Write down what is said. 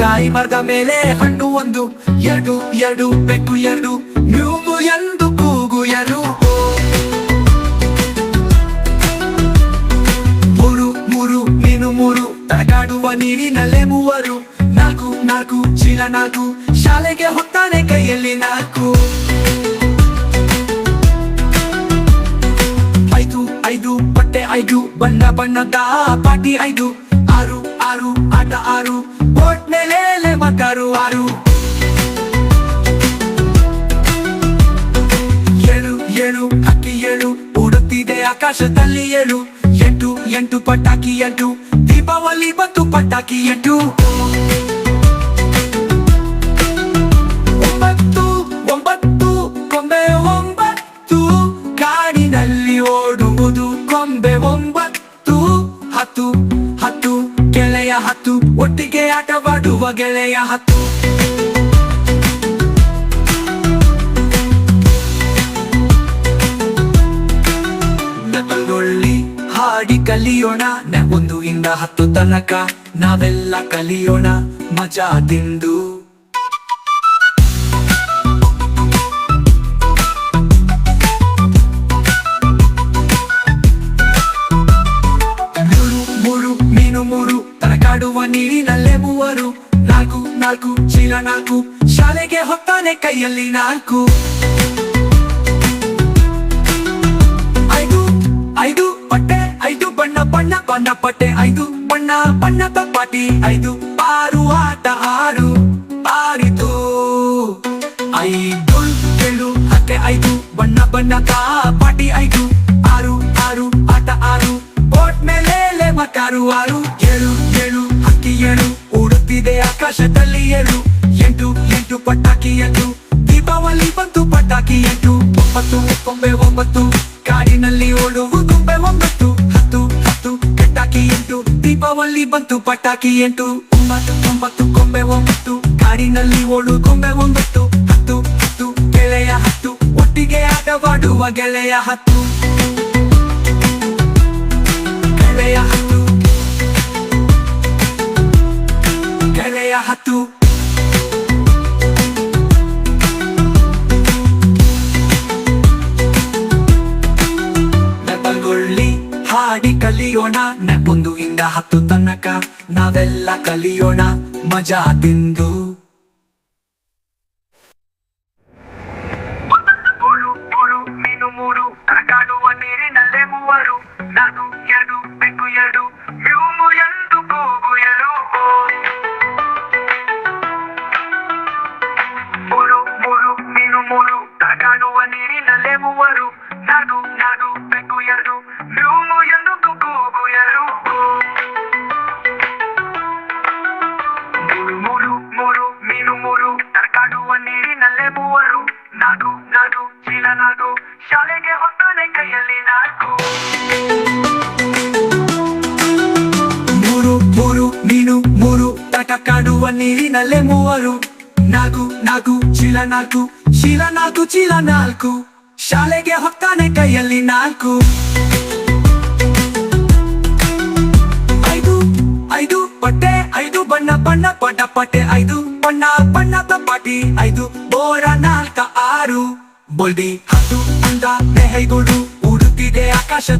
ಕಾಯಿ ಮರದ ಮೇಲೆ ಹಣ್ಣು ಒಂದು, ಎರಡು ಎರಡು ಬೆಕ್ಕು ಎರಡು, ಮ್ಯೂಮು ಎಂದು ಕೂಗು ಎರಡು. ಮೂರು ಮೂರು ಮೀನು ಮೂರು, ತಡಕಾಡುವ ನೀರಿನಲ್ಲೇ ಮೂವರು. ನಾಲ್ಕು ನಾಲ್ಕು ಚೀಲ ನಾಲ್ಕು, ಶಾಲೆಗೆ ಹೋಗ್ತಾನೆ ಕೈಯಲ್ಲಿ ನಾಲ್ಕು. ಐದು ಐದು ಬಟ್ಟೆ ಐದು, ಬಣ್ಣ ಬಣ್ಣದ ಪಾಟಿ ಐದು. ಆರು ಆರು ಆಟ ಆರು, ಬೋಟ್ ಮೇಲೆ ಮಕ್ಕಳು ಆರು. ಏಳು ಏಳು ಹಕ್ಕಿ ಏಳು, ಉಡುತ್ತಿದೆ ಆಕಾಶದಲ್ಲಿ ಏಳು. ಎಂಟು ಎಂಟು ಪಟಾಕಿ ಎಂಟು, ದೀಪಾವಳಿ ಬಂತು ಪಟಾಕಿ ಎಂಟು. ಒಂಬತ್ತು ಒಂಬತ್ತು ಕೊಂಬೆ ಒಂಬತ್ತು, ಕಾಡಿನಲ್ಲಿ ಓಡುವುದು ಕೊಂಬೆ ಒಂಬತ್ತು. ಹತ್ತು ಹತ್ತು ಗೆಳೆಯ ಹತ್ತು, ಒಟ್ಟಿಗೆ ಆಟವಾಡುವ ಗೆಳೆಯ ಹತ್ತು. ನಮ್ಮಲ್ಲಿ ಹಾಡಿ ಕಲಿಯೋಣ, ಒಂದು ಇಂದ 10 ತನಕ ನಾವೆಲ್ಲ ಕಲಿಯೋಣ ಮಜಾ ತಿಂದು. ಮೂರು ಮೀನು ಮೂರು, ತರಕಾಡುವ ನೀರಿನಲ್ಲೇ ಮೂವರು. ನಾಲ್ಕು ನಾಲ್ಕು ಚೀಲ ನಾಲ್ಕು, ಶಾಲೆಗೆ ಹೋಗ್ತಾನೆ ಕೈಯಲ್ಲಿ ನಾಲ್ಕು. ಐದು ಐದು ಬಟ್ಟೆ ಐದು, ಬಣ್ಣ ಬಣ್ಣ ಬಣ್ಣ ಪಟ್ಟೆ ಐದು. ಬಣ್ಣ ಬಣ್ಣದ ಪಾಟಿ ಐದು. ಆರು ಆಟ ಆರು ಆರಿತು. ಐದು ಏಳು ಹಕ್ಕೆ ಐದು, ಬಣ್ಣ ಬಣ್ಣದ ಪಾಟಿ ಐದು. ಆರು ಆರು ಆಟ ಆರು, ಬೋಟ್ ಮೇಲೆ ಮಕ್ಕಳು ಆರು. ಏಳು ಏಳು ಹಕ್ಕಿ ಏಳು, ಉಡುತ್ತಿದೆ ಆಕಾಶದಲ್ಲಿ ಏಳು. ಎಂಟು ಎಂಟು ಪಟಾಕಿ ಎಂಟು, ದೀಪಾವಳಿ ಬಂತು ಪಟಾಕಿ ಎಂಟು. ಒಂಬತ್ತು ಕೊಂಬೆ ಒಂಬತ್ತು, ಕಾಡಿನಲ್ಲಿ ಓಡುವ ಕೊಂಬೆ ಒಂಬತ್ತು. ಹತ್ತು ಹತ್ತು ಪಟಾಕಿ ಎಂಟು, ದೀಪಾವಳಿ ಬಂತು ಪಟಾಕಿ ಎಂಟು. ಒಂಬತ್ತು ಒಂಬತ್ತು ಕೊಂಬೆ ಒಂಬತ್ತು, ಕಾಡಿನಲ್ಲಿ ಓಡು ಕೊಂಬೆ ಒಂಬತ್ತು. ಹತ್ತು ಹತ್ತು ಗೆಳೆಯ ಹತ್ತು, ಒಟ್ಟಿಗೆ ಆಟವಾಡುವ ಗೆಳೆಯ ಹತ್ತು. ಗೆಳೆಯ ಹತ್ತು ಗೆಳೆಯ ಹತ್ತು. ನೆಪಗೊಳ್ಳಿ ಹಾಡಿ ಕಲಿಯೋಣ, 1 ಇಂದ 10 ತನಕ ನಾವೆಲ್ಲ ಕಲಿಯೋಣ ಮಜಾ ತಿಂದು. ಮೀನು ಮೂರು, ತರಕಾಡುವ ನೀರಿನಲ್ಲೇ ಮೂವರು. ನಾಲ್ಕು ಎರಡು ಬೆಕ್ಕು ಎರಡು, ಮ್ಯೂಮು ಎಂದು ಕೂಗು ಎರಡು. ಮೂರು ಮೂರು ಮೀನು ಮೂರು, ತರಕಾಡುವ ನೀರಿನಲ್ಲೇ ಮೂವರು. ನಾಲ್ಕು ನಾಲ್ಕು ಬೆಕ್ಕು ಎರಡು, ಮ್ಯೂಮು ಎಂದು ಕೂಗು ಎರಡು. ಮೂರು ಮೂರು ಮೀನು ಮೂರು, ತರಕಾಡುವ ನೀರಿನಲ್ಲೇ ಮೂವರು. ನಾಲ್ಕು ನಾಲ್ಕು ಚೀಲ ನಾಲ್ಕು, ಶಾಲೆಗೆ ಹೋಗ್ತಾನೆ ಕೈಯಲ್ಲಿ ನಾಲ್ಕು. ಮೂರು ಮೂರು ಮೀನು ಮೂರು, ತರಕಾಡುವ ನೀರಿನಲ್ಲೇ ಮೂವರು. ನಾಲ್ಕು ನಾಲ್ಕು ಚೀಲ ನಾಲ್ಕು, ಶೀಲ ನಾಲ್ಕು ಚೀಲ ನಾಲ್ಕು, ಶಾಲೆಗೆ ಹೋಗ್ತಾನೆ ಕೈಯಲ್ಲಿ ನಾಲ್ಕು. ಐದು ಐದು ಬಟ್ಟೆ ಐದು, ಬಣ್ಣ ಬಣ್ಣ ಬಣ್ಣ ಪಟ್ಟೆ ಐದು. ಬಣ್ಣ ಬಣ್ಣದ ಪಾಟಿ ಐದು. ಬೋರ ನಾಲ್ಕ ಆರು, ಬೊಲ್ಡಿ 10 ಅಂದ ನೆಹೈಗಳು, ಉಡುತ್ತಿದೆ ಆಕಾಶ